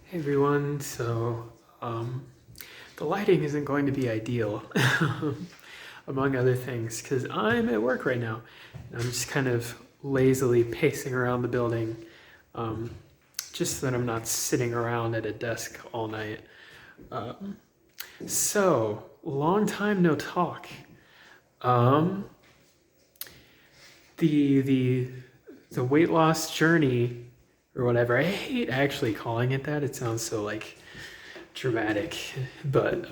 Hey everyone, the lighting isn't going to be ideal, among other things, because I'm at work right now. And I'm just kind of lazily pacing around the building, um, just so that I'm not sitting around at a desk all night. Um, Long time no talk. Um, the the weight loss journey or whatever. I hate actually calling it that. It sounds so like dramatic, but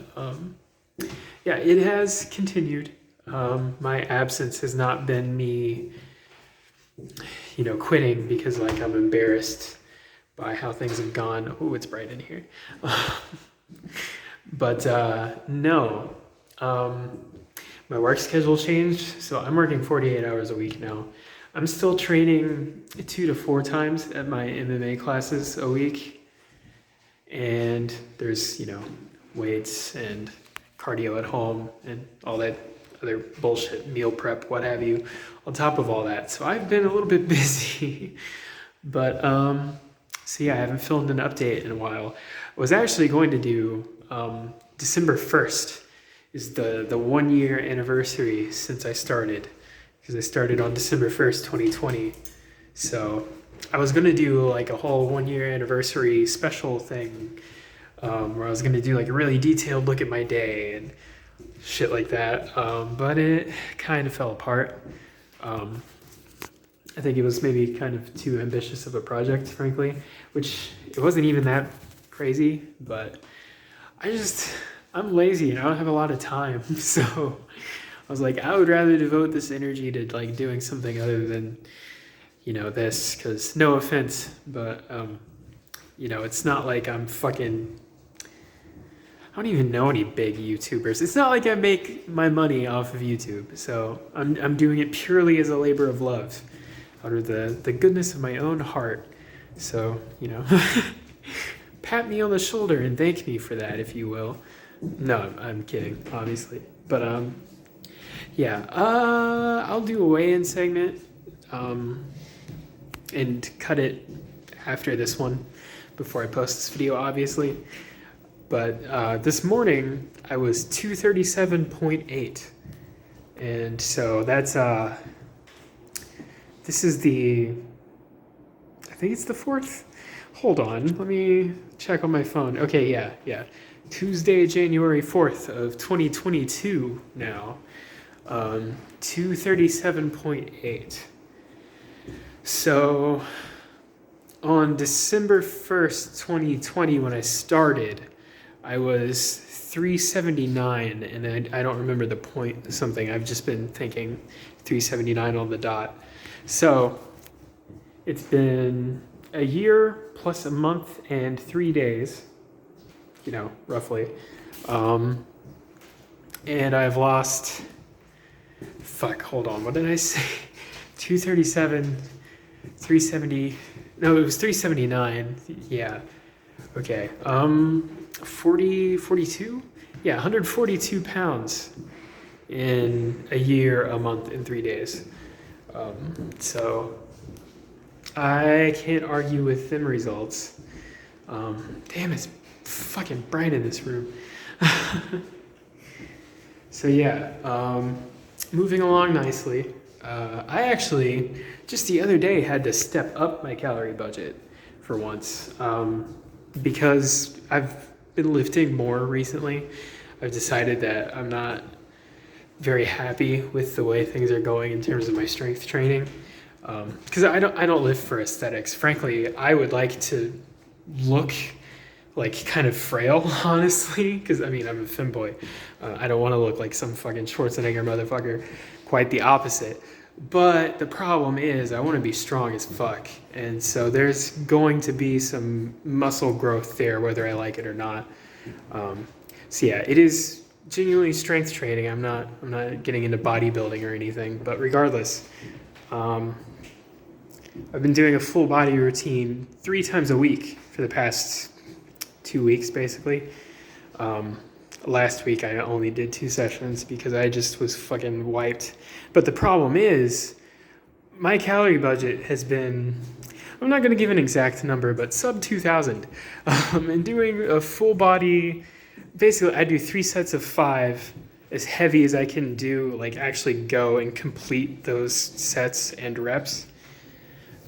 yeah, it has continued. My absence has not been me, quitting because like I'm embarrassed by how things have gone. Oh, it's bright in here. But no, um, my work schedule changed, so I'm working 48 hours a week now. I'm still training 2 to 4 times at my MMA classes a week, and there's weights and cardio at home and all that other bullshit, meal prep, what have you, on top of all that. So I've been a little bit busy, but so yeah, I haven't filmed an update in a while. I was actually going to do December 1st is the 1 year anniversary since I started, because I started on December 1st, 2020. So I was gonna do like a whole 1 year anniversary special thing, where I was gonna do like a really detailed look at my day and shit like that. But it kind of fell apart. Um, I think it was maybe kind of too ambitious of a project, frankly, which it wasn't even that crazy, but I'm lazy and I don't have a lot of time. So I was like, I would rather devote this energy to like doing something other than, this, because no offense, but, it's not like I'm fucking, I don't even know any big YouTubers. It's not like I make my money off of YouTube. So I'm doing it purely as a labor of love out of the goodness of my own heart. So, pat me on the shoulder and thank me for that, if you will. No, I'm kidding, obviously. But yeah, I'll do a weigh-in segment and cut it after this one before I post this video, obviously. But this morning I was 237.8, and so that's this is I think it's the fourth. Hold on, let me check on my phone. Okay, yeah. Tuesday, January 4th of 2022 now. 237.8. So on December 1st, 2020, when I started, I was 379, and I don't remember the point something. I've just been thinking 379 on the dot. So it's been a year plus a month and 3 days, roughly. And I've lost, hold on, what did I say? 237, 370, no, it was 379, yeah. Okay, 42? Yeah, 142 pounds in a year, a month, and 3 days. So I can't argue with them results. Damn, it's fucking bright in this room. So yeah, moving along nicely. I actually, just the other day, had to step up my calorie budget for once, because I've been lifting more recently. I've decided that I'm not very happy with the way things are going in terms of my strength training, because I don't lift for aesthetics. Frankly, I would like to look like kind of frail, honestly, because I'm a femboy. I don't want to look like some fucking Schwarzenegger motherfucker. Quite the opposite. But the problem is I want to be strong as fuck, and so there's going to be some muscle growth there, whether I like it or not. So yeah, it is genuinely strength training. I'm not getting into bodybuilding or anything, but regardless, I've been doing a full body routine 3 times a week for the past 2 weeks, basically. Last week I only did 2 sessions because I just was fucking wiped. But the problem is my calorie budget has been, I'm not going to give an exact number, but sub 2,000. And doing a full body, basically I do 3 sets of 5, as heavy as I can do, like actually go and complete those sets and reps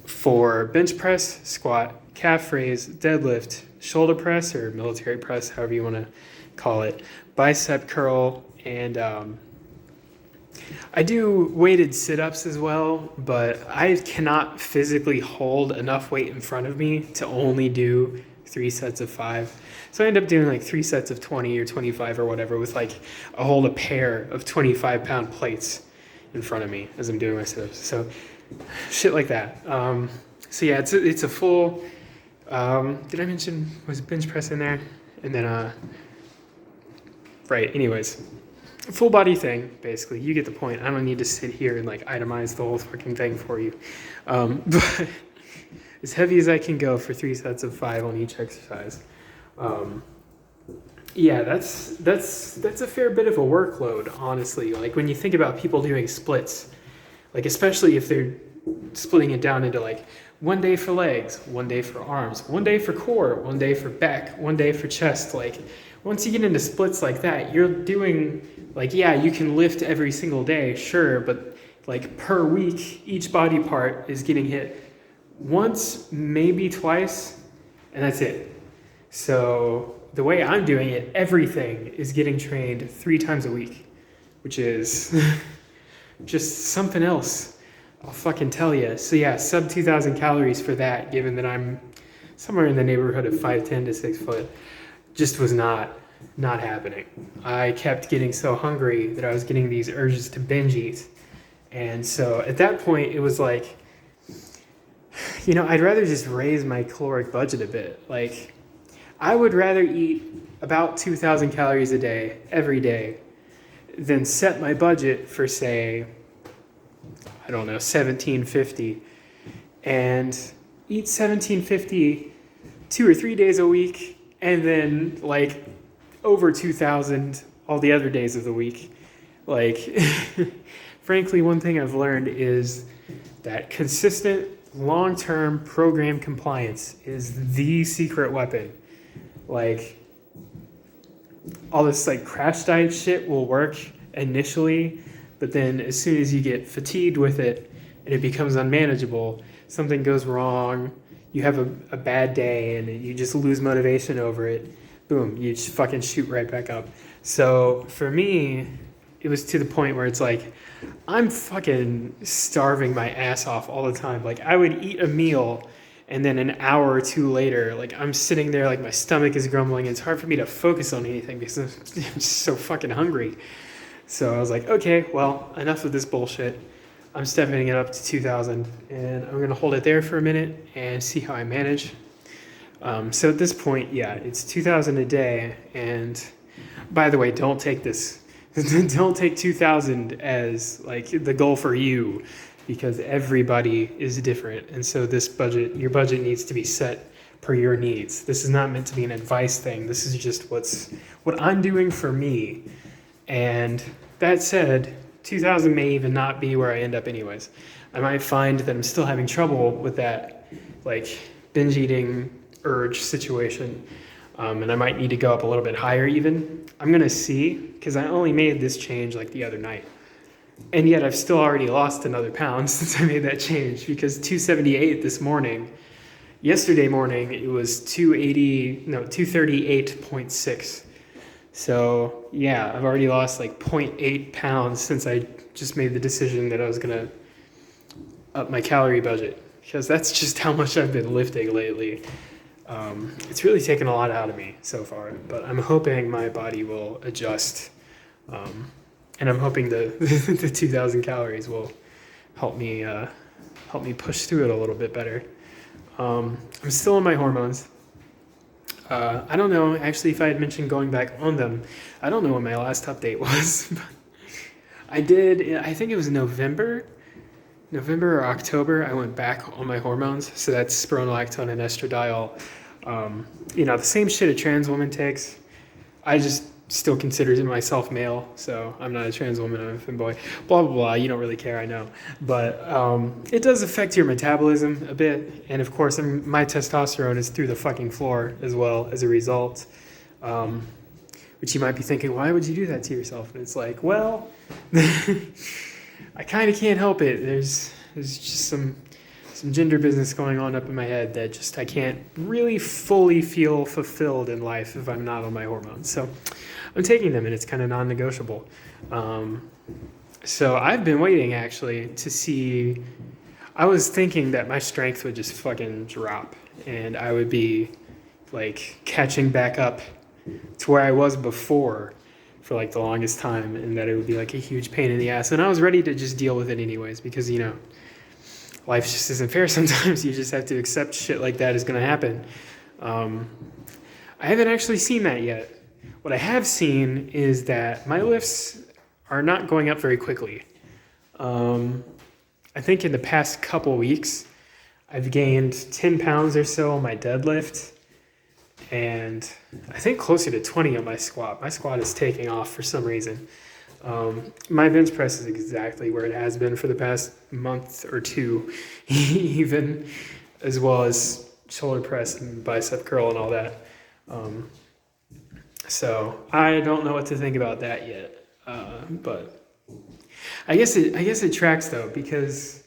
for bench press, squat, calf raise, deadlift, shoulder press or military press, however you want to call it, bicep curl, and I do weighted sit-ups as well, but I cannot physically hold enough weight in front of me to only do 3 sets of 5. So I end up doing like 3 sets of 20 or 25 or whatever with like a pair of 25-pound plates in front of me as I'm doing my sit-ups. So shit like that. So yeah, it's a full, did I mention, was bench press in there? And then, right, anyways. Full body thing, basically. You get the point. I don't need to sit here and like itemize the whole fucking thing for you. But as heavy as I can go for 3 sets of 5 on each exercise. Yeah, that's a fair bit of a workload, honestly. Like when you think about people doing splits, like especially if they're splitting it down into like 1 day for legs, 1 day for arms, 1 day for core, 1 day for back, 1 day for chest, like once you get into splits like that, you're doing, like, yeah, you can lift every single day, sure, but like per week, each body part is getting hit once, maybe twice, and that's it. So the way I'm doing it, everything is getting trained 3 times a week, which is just something else, I'll fucking tell you. So yeah, sub 2,000 calories for that, given that I'm somewhere in the neighborhood of 5'10" to 6 foot. Just was not happening. I kept getting so hungry that I was getting these urges to binge eat. And so at that point, it was like, you know, I'd rather just raise my caloric budget a bit. Like, I would rather eat about 2,000 calories a day, every day, than set my budget for, say, I don't know, 1,750, and eat 1,750 2 or 3 days a week, and then like over 2,000 all the other days of the week. Like, frankly, one thing I've learned is that consistent long-term program compliance is the secret weapon. Like, all this like crash diet shit will work initially, but then as soon as you get fatigued with it and it becomes unmanageable, something goes wrong, you have a bad day and you just lose motivation over it, boom, you just fucking shoot right back up. So for me, it was to the point where it's like, I'm fucking starving my ass off all the time. Like, I would eat a meal and then an hour or 2 later, like, I'm sitting there like my stomach is grumbling. It's hard for me to focus on anything because I'm just so fucking hungry. So I was like, okay, well, enough of this bullshit. I'm stepping it up to 2,000, and I'm going to hold it there for a minute and see how I manage. So at this point, yeah, it's 2,000 a day. And by the way, don't take this. Don't take 2,000 as like the goal for you, because everybody is different. And so your budget needs to be set per your needs. This is not meant to be an advice thing. This is just what I'm doing for me. And that said, 2,000 may even not be where I end up anyways. I might find that I'm still having trouble with that like binge eating urge situation. And I might need to go up a little bit higher even. I'm going to see, because I only made this change like the other night. And yet I've still already lost another pound since I made that change, because 278 this morning, yesterday morning, it was 238.6. So yeah, I've already lost like 0.8 pounds since I just made the decision that I was going to up my calorie budget, because that's just how much I've been lifting lately. It's really taken a lot out of me so far, but I'm hoping my body will adjust. And I'm hoping the 2,000 calories will help me push through it a little bit better. I'm still on my hormones. I don't know, actually, if I had mentioned going back on them. I don't know when my last update was. I think it was November or October, I went back on my hormones. So that's spironolactone and estradiol. The same shit a trans woman takes. I just still consider myself male, so I'm not a trans woman, I'm a femboy. Blah, blah, blah. You don't really care, I know. But it does affect your metabolism a bit. And of course, my testosterone is through the fucking floor as well as a result. Which you might be thinking, why would you do that to yourself? And it's like, well, I kind of can't help it. There's just some gender business going on up in my head that just I can't really fully feel fulfilled in life if I'm not on my hormones. So I'm taking them, and it's kind of non-negotiable. So I've been waiting actually to see. I was thinking that my strength would just fucking drop, and I would be like catching back up to where I was before for like the longest time, and that it would be like a huge pain in the ass. And I was ready to just deal with it anyways, because life just isn't fair sometimes. You just have to accept shit like that is going to happen. I haven't actually seen that yet. What I have seen is that my lifts are not going up very quickly. I think in the past couple weeks, I've gained 10 pounds or so on my deadlift, and I think closer to 20 on my squat. My squat is taking off for some reason. My bench press is exactly where it has been for the past month or two, even, as well as shoulder press and bicep curl and all that. So I don't know what to think about that yet. But I guess it tracks though, because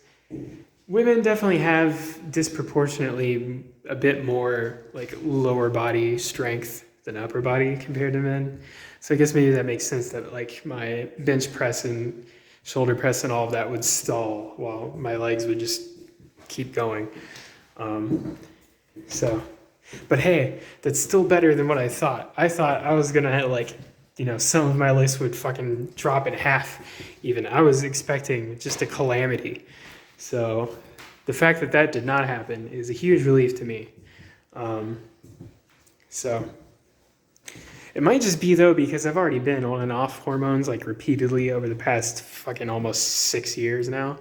women definitely have disproportionately a bit more like lower body strength than upper body compared to men. So I guess maybe that makes sense that like my bench press and shoulder press and all of that would stall while my legs would just keep going. But hey, that's still better than what I thought. I thought I was gonna have some of my lifts would fucking drop in half even. I was expecting just a calamity. So the fact that that did not happen is a huge relief to me. So it might just be though, because I've already been on and off hormones like repeatedly over the past fucking almost 6 years now.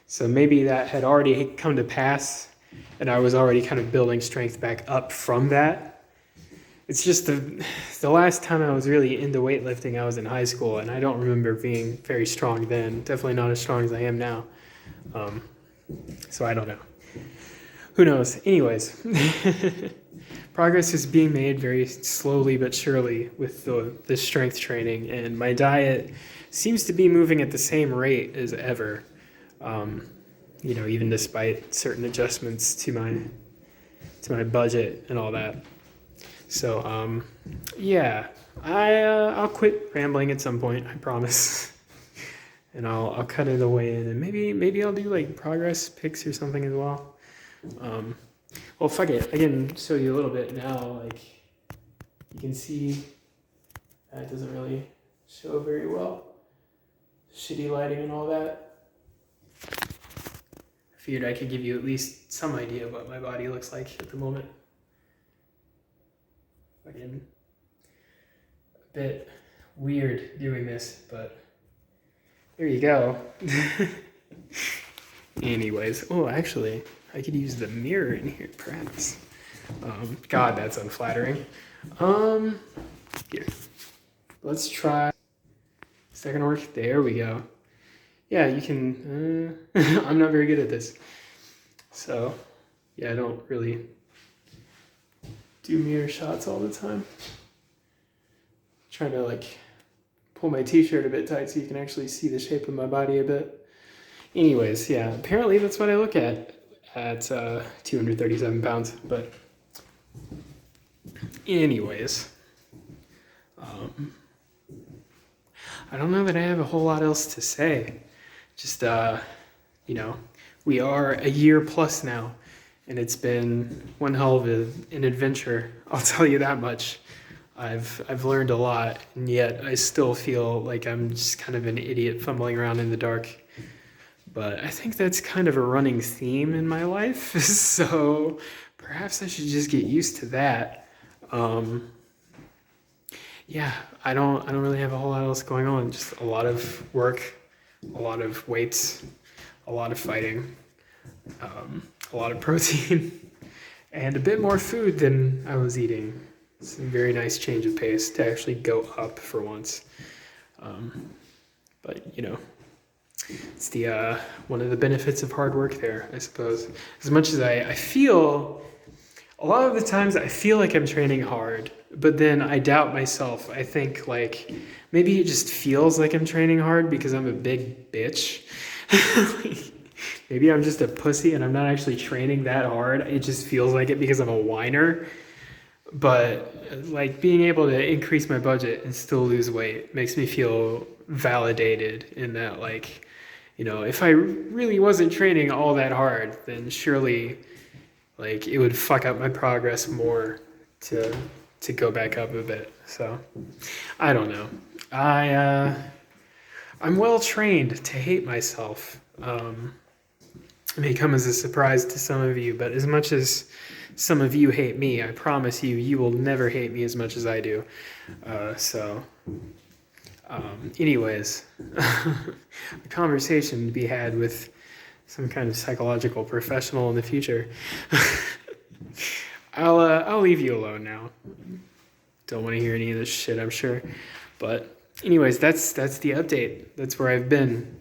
So maybe that had already come to pass and I was already kind of building strength back up from that. It's just the last time I was really into weightlifting, I was in high school, and I don't remember being very strong then. Definitely not as strong as I am now. So I don't know. Who knows? Anyways, progress is being made very slowly but surely with the strength training, and my diet seems to be moving at the same rate as ever. Even despite certain adjustments to my budget and all that. So yeah, I'll quit rambling at some point, I promise. And I'll cut it away in, and maybe I'll do like progress pics or something as well. Well, fuck it. I can show you a little bit now. Like you can see that doesn't really show very well. Shitty lighting and all that. I figured I could give you at least some idea of what my body looks like at the moment. Again, a bit weird doing this, but there you go. Anyways, actually, I could use the mirror in here, perhaps. God, that's unflattering. Here, let's try. Second work. There we go. Yeah, you can. I'm not very good at this, so yeah, I don't really do mirror shots all the time. Trying to like pull my t-shirt a bit tight so you can actually see the shape of my body a bit. Anyways, yeah, apparently that's what I look at 237 pounds. But anyways, I don't know that I have a whole lot else to say. Just, we are a year plus now, and it's been one hell of an adventure, I'll tell you that much. I've learned a lot, and yet I still feel like I'm just kind of an idiot fumbling around in the dark. But I think that's kind of a running theme in my life, so perhaps I should just get used to that. Yeah, I don't really have a whole lot else going on. Just a lot of work, a lot of weights, a lot of fighting, a lot of protein, and a bit more food than I was eating. It's a very nice change of pace to actually go up for once. But it's the one of the benefits of hard work there, I suppose. As much as I feel, a lot of the times I feel like I'm training hard, but then I doubt myself. I think like maybe it just feels like I'm training hard because I'm a big bitch. Maybe I'm just a pussy and I'm not actually training that hard. It just feels like it because I'm a whiner. But like being able to increase my budget and still lose weight makes me feel validated in that, like, if I really wasn't training all that hard, then surely like it would fuck up my progress more to go back up a bit. So I don't know. I'm well trained to hate myself. It may come as a surprise to some of you, but as much as some of you hate me, I promise you, you will never hate me as much as I do. Anyways, a conversation to be had with some kind of psychological professional in the future. I'll leave you alone now. Don't want to hear any of this shit, I'm sure. But anyways, that's the update. That's where I've been.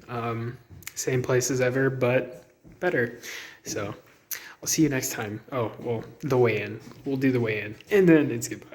Same place as ever, but better. So I'll see you next time. Oh, well, the weigh-in. We'll do the weigh-in. And then it's goodbye.